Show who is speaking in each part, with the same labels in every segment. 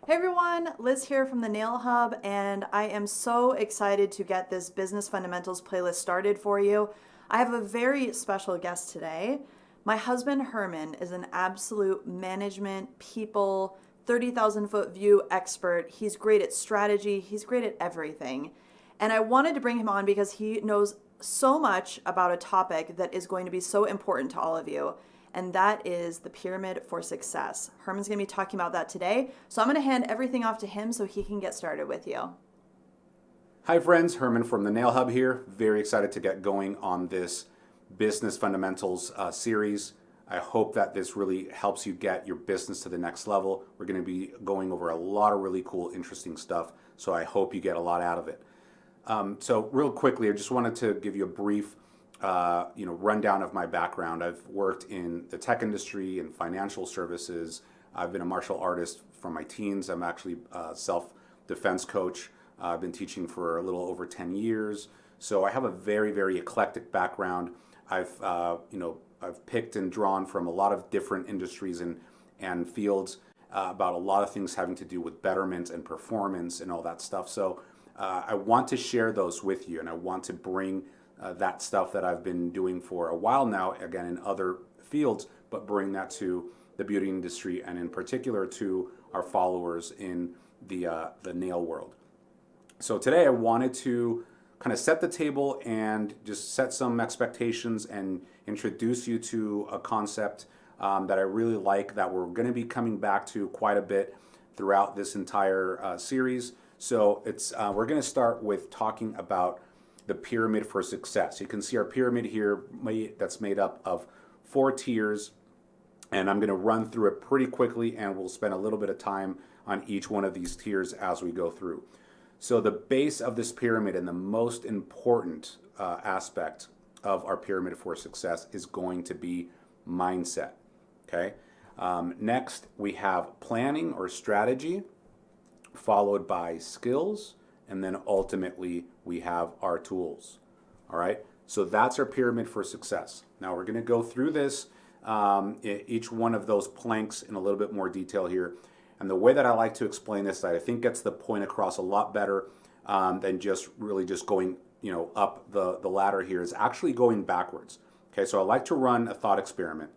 Speaker 1: Hey everyone, Liz here from the Nail Hub, and I am so excited to get this Business Fundamentals playlist started for you. I have a very special guest today. My husband Herman is an absolute management, people, 30,000 foot view expert. He's great at strategy, he's great at everything. And I wanted to bring him on because he knows so much about a topic that is going to be so important to all of you, and that is the pyramid for success. Herman's going to be talking about that today, so I'm going to hand everything off to him so he can get started with you.
Speaker 2: Hi friends, Herman from the Nail Hub here. Very excited to get going on this Business Fundamentals series. I hope that this really helps you get your business to the next level. We're going to be going over a lot of really cool, interesting stuff, so I hope you get a lot out of it. So real quickly, I just wanted to give you a brief rundown of my background. I've worked in the tech industry and financial services. I've been a martial artist from my teens. I'm actually a self-defense coach. I've been teaching for a little over 10 years. So I have a very, very eclectic background. I've picked and drawn from a lot of different industries and fields about a lot of things having to do with betterment and performance and all that stuff. So I want to share those with you, and I want to bring that stuff that I've been doing for a while now, again in other fields, but bring that to the beauty industry and in particular to our followers in the nail world. So today I wanted to kind of set the table and just set some expectations and introduce you to a concept that I really like, that we're going to be coming back to quite a bit throughout this entire series. So we're going to start with talking about the pyramid for success. You can see our pyramid here that's made up of 4 tiers, and I'm going to run through it pretty quickly, and we'll spend a little bit of time on each one of these tiers as we go through. So the base of this pyramid and the most important aspect of our pyramid for success is going to be mindset. Okay. Next, we have planning or strategy, followed by skills, and then ultimately we have our tools. All right, so that's our pyramid for success. Now we're going to go through this, each one of those planks in a little bit more detail here. And the way that I like to explain this, that I think gets the point across a lot better than just going up the ladder here, is actually going backwards. Okay, so I like to run a thought experiment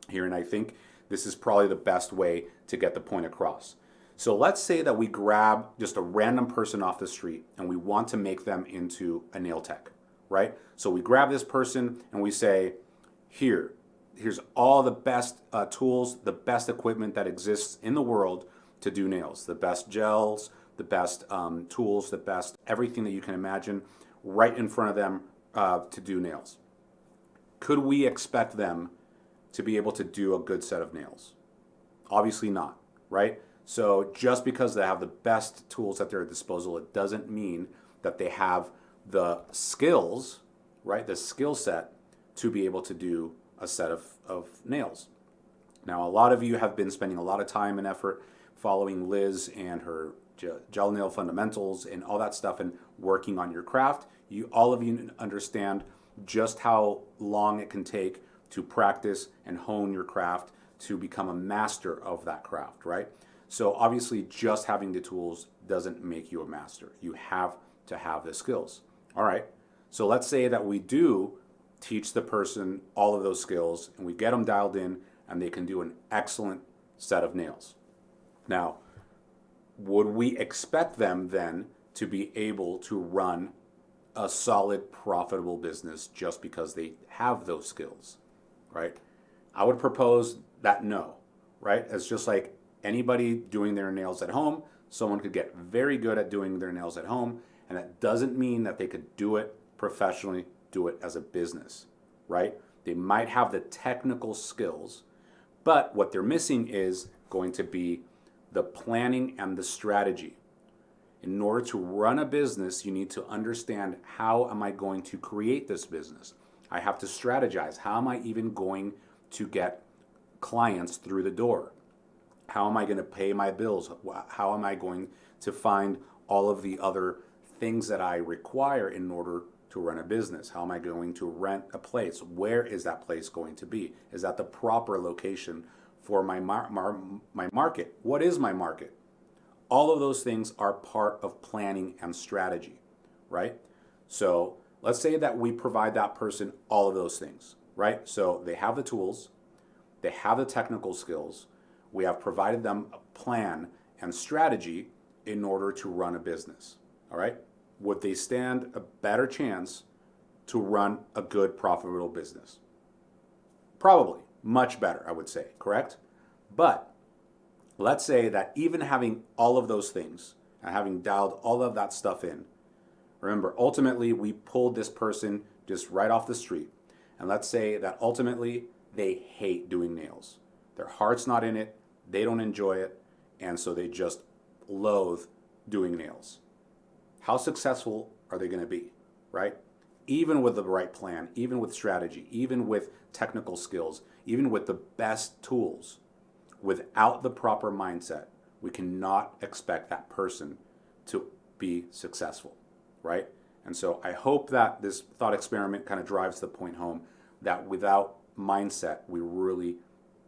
Speaker 2: here, and I think this is probably the best way to get the point across. So let's say that we grab just a random person off the street and we want to make them into a nail tech, right? So we grab this person and we say, here's all the best tools, the best equipment that exists in the world to do nails, the best gels, the best tools, the best everything that you can imagine right in front of them to do nails. Could we expect them to be able to do a good set of nails? Obviously not, right? So just because they have the best tools at their disposal, it doesn't mean that they have the skills, right? The skill set to be able to do a set of nails. Now, a lot of you have been spending a lot of time and effort following Liz and her gel nail fundamentals and all that stuff and working on your craft. All of you understand just how long it can take to practice and hone your craft to become a master of that craft, right? So obviously just having the tools doesn't make you a master. You have to have the skills. All right, so let's say that we do teach the person all of those skills and we get them dialed in and they can do an excellent set of nails. Now, would we expect them then to be able to run a solid, profitable business just because they have those skills, right? I would propose that no, right? It's just like anybody doing their nails at home. Someone could get very good at doing their nails at home, and that doesn't mean that they could do it professionally, do it as a business, right? They might have the technical skills, but what they're missing is going to be the planning and the strategy. In order to run a business, you need to understand, how am I going to create this business? I have to strategize. How am I even going to get clients through the door? How am I going to pay my bills? How am I going to find all of the other things that I require in order to run a business? How am I going to rent a place? Where is that place going to be? Is that the proper location for my market? What is my market? All of those things are part of planning and strategy, right? So let's say that we provide that person all of those things, right? So they have the tools, they have the technical skills, we have provided them a plan and strategy in order to run a business, all right? Would they stand a better chance to run a good, profitable business? Probably, much better, I would say, correct? But let's say that even having all of those things and having dialed all of that stuff in, remember, ultimately, we pulled this person just right off the street. And let's say that ultimately they hate doing nails. Their heart's not in it, they don't enjoy it, and so they just loathe doing nails. How successful are they going to be, right? Even with the right plan, even with strategy, even with technical skills, even with the best tools, without the proper mindset, we cannot expect that person to be successful, right? And so I hope that this thought experiment kind of drives the point home that without mindset, we really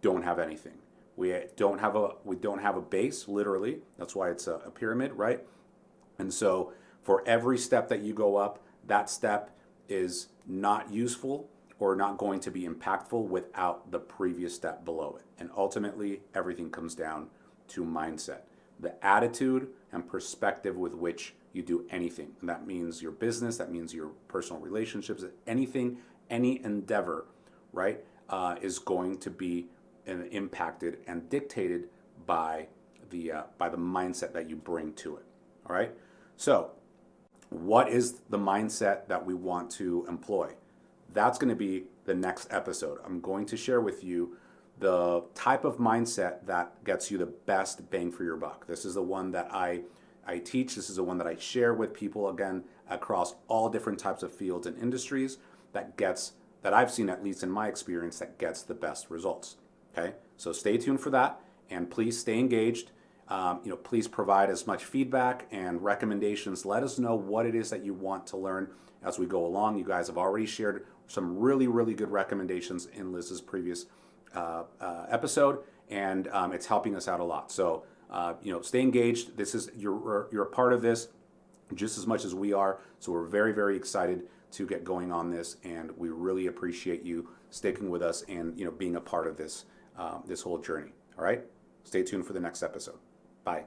Speaker 2: don't have anything. We don't have a base, literally. That's why it's a pyramid, right? And so for every step that you go up, that step is not useful or not going to be impactful without the previous step below it. And ultimately, everything comes down to mindset, the attitude and perspective with which you do anything. And that means your business, that means your personal relationships, anything, any endeavor, right, is going to be impacted and dictated by the mindset that you bring to it. All right. So, what is the mindset that we want to employ? That's going to be the next episode. I'm going to share with you the type of mindset that gets you the best bang for your buck. This is the one that I teach. This is the one that I share with people, again, across all different types of fields and industries that I've seen, at least in my experience, that gets the best results. Okay, so stay tuned for that, and please stay engaged. Please provide as much feedback and recommendations. Let us know what it is that you want to learn as we go along. You guys have already shared some really, really good recommendations in Liz's previous episode, and it's helping us out a lot. So, stay engaged. This is you're a part of this just as much as we are. So we're very, very excited to get going on this, and we really appreciate you sticking with us and being a part of this this whole journey. All right, stay tuned for the next episode. Bye.